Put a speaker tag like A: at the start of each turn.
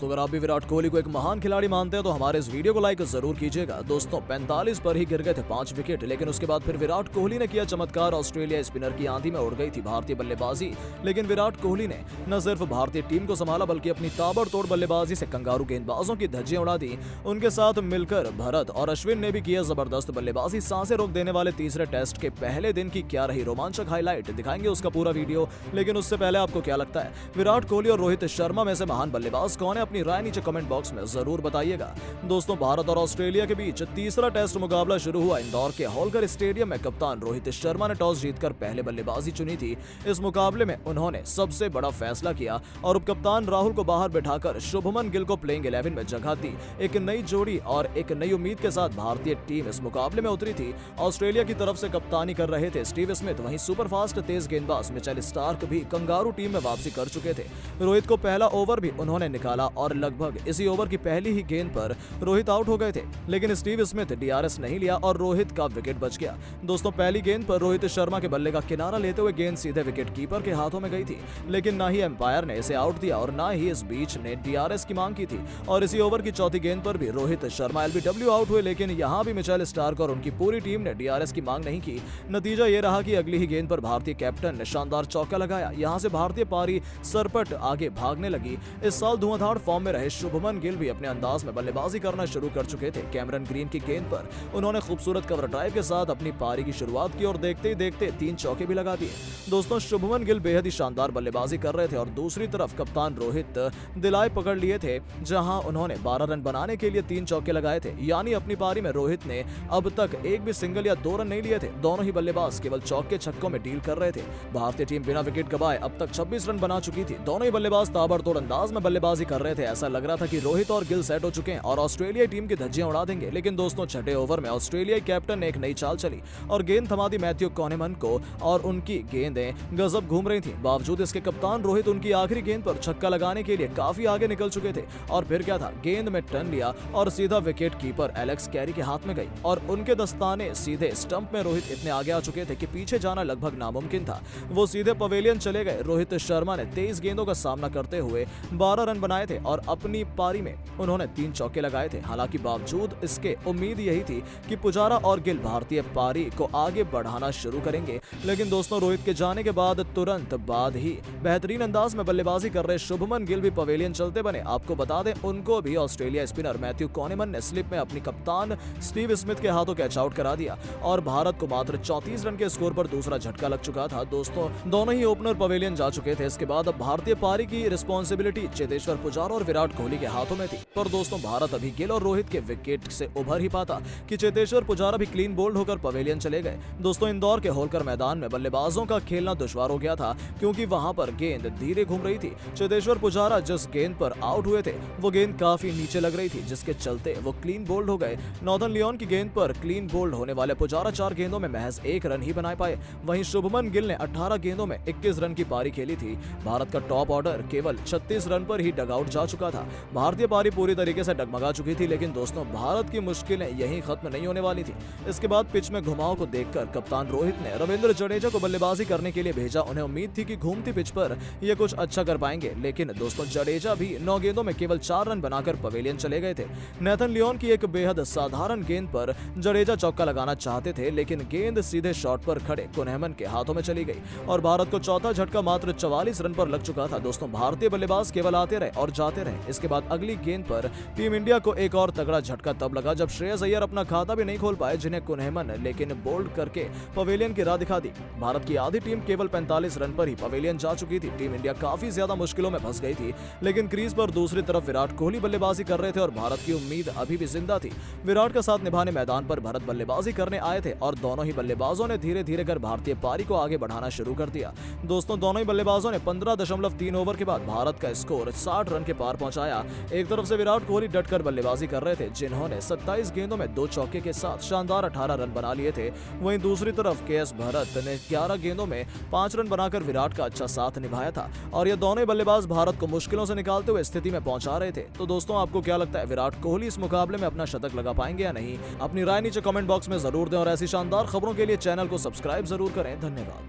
A: दोस्तों अगर आप भी विराट कोहली को एक महान खिलाड़ी मानते हैं तो हमारे इस वीडियो को लाइक जरूर कीजिएगा। दोस्तों 45 पर ही गिर गए थे 5 विकेट, लेकिन उसके बाद फिर विराट कोहली ने किया चमत्कार। ऑस्ट्रेलिया स्पिनर की आंधी में उड़ गई थी भारतीय बल्लेबाजी, लेकिन विराट कोहली ने न सिर्फ भारतीय टीम को संभाला बल्कि अपनी ताबड़तोड़ बल्लेबाजी से कंगारू गेंदबाजों की धज्जियां उड़ा दी। उनके साथ मिलकर भरत और अश्विन ने भी किया जबरदस्त बल्लेबाजी। सांसें रोक देने वाले तीसरे टेस्ट के पहले दिन की क्या रही रोमांचक हाईलाइट, दिखाएंगे उसका पूरा वीडियो। लेकिन उससे पहले आपको क्या लगता है विराट कोहली और रोहित शर्मा में से महान बल्लेबाज कौन है? अपनी राय नीचे कमेंट बॉक्स में जरूर बताइएगा। दोस्तों भारत और ऑस्ट्रेलिया के बीच तीसरा टेस्ट मुकाबला शुरू हुआ। इंदौर के होलकर स्टेडियम में कप्तान रोहित शर्मा ने टॉस जीतकर पहले बल्लेबाजी चुनी थी। इस मुकाबले में उन्होंने सबसे बड़ा फैसला किया और उपकप्तान राहुल को बाहर बिठाकर शुभमन गिल को प्लेइंग 11 में जगह दी। एक नई जोड़ी और एक नई उम्मीद के साथ भारतीय टीम इस मुकाबले में उतरी थी। ऑस्ट्रेलिया की तरफ से कप्तानी कर रहे थे स्टीव स्मिथ, वहीं सुपरफास्ट तेज गेंदबाज मिचेल स्टार्क भी कंगारू टीम में वापसी कर चुके थे। रोहित को पहला ओवर भी उन्होंने निकाला और लगभग इसी ओवर की पहली ही गेंद पर रोहित आउट हो गए थे, लेकिन स्टीव स्मिथ डीआरएस नहीं लिया और रोहित का विकेट बच गया। दोस्तों पहली गेंद पर रोहित शर्मा के बल्ले का किनारा लेते हुए गेंद सीधे विकेट कीपर के हाथों में गई थी, लेकिन ना ही एम्पायर ने इसे आउट दिया और ना ही इस बीच ने डीआरएस की मांग की थी। और इसी ओवर की चौथी गेंद पर भी रोहित शर्मा एलबीडब्ल्यू आउट हुए, लेकिन यहां भी मिचेल स्टार्क और उनकी पूरी टीम ने डीआरएस की मांग नहीं की। नतीजा ये रहा कि अगली ही गेंद पर भारतीय कैप्टन ने शानदार चौका लगाया। यहां से भारतीय पारी सरपट आगे भागने लगी। इस साल धुआंधार फॉर्म में रहे शुभमन गिल भी अपने अंदाज में बल्लेबाजी करना शुरू कर चुके थे। कैमरन ग्रीन की गेंद पर उन्होंने खूबसूरत कवर ड्राइव के साथ अपनी पारी की शुरुआत की और देखते ही देखते 3 चौके भी लगा दिए। दोस्तों शुभमन गिल बेहद ही शानदार बल्लेबाजी कर रहे थे और दूसरी तरफ कप्तान रोहित दिलाए पकड़ लिए थे, जहां उन्होंने 12 रन बनाने के लिए 3 चौके लगाए थे। यानी अपनी पारी में रोहित ने अब तक एक भी सिंगल या 2 रन नहीं लिए थे। दोनों ही बल्लेबाज केवल चौके छक्कों में डील कर रहे थे। भारतीय टीम बिना विकेट गवाए अब तक 26 रन बना चुकी थी। दोनों ही बल्लेबाज ताबड़तोड़ अंदाज में बल्लेबाजी कर रहे थे। ऐसा लग रहा था कि रोहित और गिल सेट हो चुके हैं और ऑस्ट्रेलिया टीम की धज्जियां उड़ा देंगे, लेकिन दोस्तों छठे ओवर में ऑस्ट्रेलियाई कैप्टन ने एक नई चाल चली और गेंद थमा दी मैथ्यू कॉनेमन को और उनकी गेंदें गजब घूम रही थी। बावजूद इसके कप्तान रोहित उनकी आखिरी गेंद पर छक्का लगाने के लिए काफी आगे निकल चुके थे और फिर क्या था, गेंद में टर्न लिया और सीधा विकेट कीपर एलेक्स कैरी के हाथ में गई और उनके दस्ताने सीधे स्टंप में। रोहित इतने आगे आ चुके थे कि पीछे जाना लगभग नामुमकिन था। वो सीधे पवेलियन चले गए। रोहित शर्मा ने 23 गेंदों का सामना करते हुए 12 रन बनाए थे और अपनी पारी में उन्होंने 3 चौके लगाए थे। हालांकि बावजूद इसके उम्मीद यही थी कि पुजारा और गिल भारतीय पारी को आगे बढ़ाना शुरू करेंगे, लेकिन दोस्तों रोहित के जाने के बाद तुरंत बाद ही बेहतरीन अंदाज में बल्लेबाजी कर रहे शुभमन गिल भी पवेलियन चलते बने। आपको बता दें उनको भी ऑस्ट्रेलिया स्पिनर मैथ्यू कॉनेमन ने स्लिप में अपनी कप्तान स्टीव स्मिथ के हाथों कैच आउट करा दिया और भारत को मात्र 34 रन के स्कोर पर दूसरा झटका लग चुका था। दोस्तों दोनों ही ओपनर पवेलियन जा चुके थे। इसके बाद अब भारतीय पारी की रिस्पॉन्सिबिलिटी चेतेश्वर पुजारा और विराट कोहली के हाथों में थी। पर दोस्तों भारत अभी गिल और रोहित के विकेट से उभर ही पाता कि चेतेश्वर पुजारा भी क्लीन बोल्ड होकर पवेलियन चले गए। दोस्तों इंदौर के होलकर मैदान में बल्लेबाजों का खेलना दुश्वार हो गया था क्योंकि वहां पर गेंद धीरे घूम रही थी। चेतेश्वर पुजारा जिस गेंद पर आउट हुए थे वो गेंद काफी नीचे लग रही थी, जिसके चलते वो क्लीन बोल्ड हो गए। नॉर्दर्न लियोन की गेंद पर क्लीन बोल्ड होने वाले पुजारा 4 गेंदों में महज 1 रन ही बना पाए। वहीं शुभमन गिल ने 18 गेंदों में 21 रन की पारी खेली थी। भारत का टॉप ऑर्डर केवल 36 रन पर ही डगआउट जा चुका था। भारतीय पारी पूरी तरीके से डगमगा चुकी थी, लेकिन दोस्तों भारत की मुश्किलें यहीं खत्म नहीं होने वाली थी। इसके बाद पिच में घुमाव को देखकर कप्तान रोहित ने रविंद्र जडेजा को बल्लेबाजी करने के लिए भेजा। उन्हें उम्मीद थी कि घूमती पिच पर ये कुछ अच्छा कर पाएंगे, लेकिन दोस्तों जडेजा भी 9 गेंदों में केवल 4 रन बनाकर पवेलियन चले गए थे। नेथन लियोन की एक बेहद साधारण गेंद पर जडेजा चौका लगाना चाहते थे, लेकिन गेंद सीधे शॉट पर खड़े कुनहेमन के हाथों में चली गई और भारत को चौथा झटका मात्र 44 रन पर लग चुका था। दोस्तों भारतीय बल्लेबाज केवल आते रहे और जाते रहे। इसके बाद अगली गेंद पर टीम इंडिया को एक और तगड़ा झटका तब लगा जब श्रेयस अय्यर अपना खाता भी नहीं खोल पाए, जिन्हें कुनहेमन लेकिन बोल्ड करके पवेलियन की राह दिखा दी। भारत की आधी टीम केवल 45 रन पर ही पवेलियन जा चुकी थी। टीम इंडिया काफी ज्यादा मुश्किलों में फंस गई थी, लेकिन क्रीज पर दूसरी तरफ विराट कोहली बल्लेबाजी कर रहे थे और भारत की उम्मीद अभी भी जिंदा थी। विराट का साथ निभाने मैदान पर भरत बल्लेबाजी करने आए थे और दोनों ही बल्लेबाजों ने धीरे धीरे कर भारतीय पारी को आगे बढ़ाना शुरू कर दिया। दोस्तों दोनों ही बल्लेबाजों ने 15.3 ओवर के बाद भारत का स्कोर 60 रन के पार पहुंचाया। एक तरफ से विराट कोहली डटकर बल्लेबाजी कर रहे थे, जिन्होंने 27 गेंदों में 2 चौके के साथ शानदार 18 रन बना लिए थे। वहीं दूसरी तरफ केएस भरत ने 11 गेंदों में 5 रन बनाकर विराट का अच्छा साथ निभाया था और ये दोनों बल्लेबाज भारत को मुश्किलों से निकालते हुए स्थिति में पहुंचा रहे थे। तो दोस्तों आपको क्या लगता है विराट कोहली इस मुकाबले में अपना शतक लगा पाएंगे या नहीं? अपनी राय नीचे कमेंट बॉक्स में जरूर दें और ऐसी शानदार खबरों के लिए चैनल को सब्सक्राइब जरूर करें। धन्यवाद।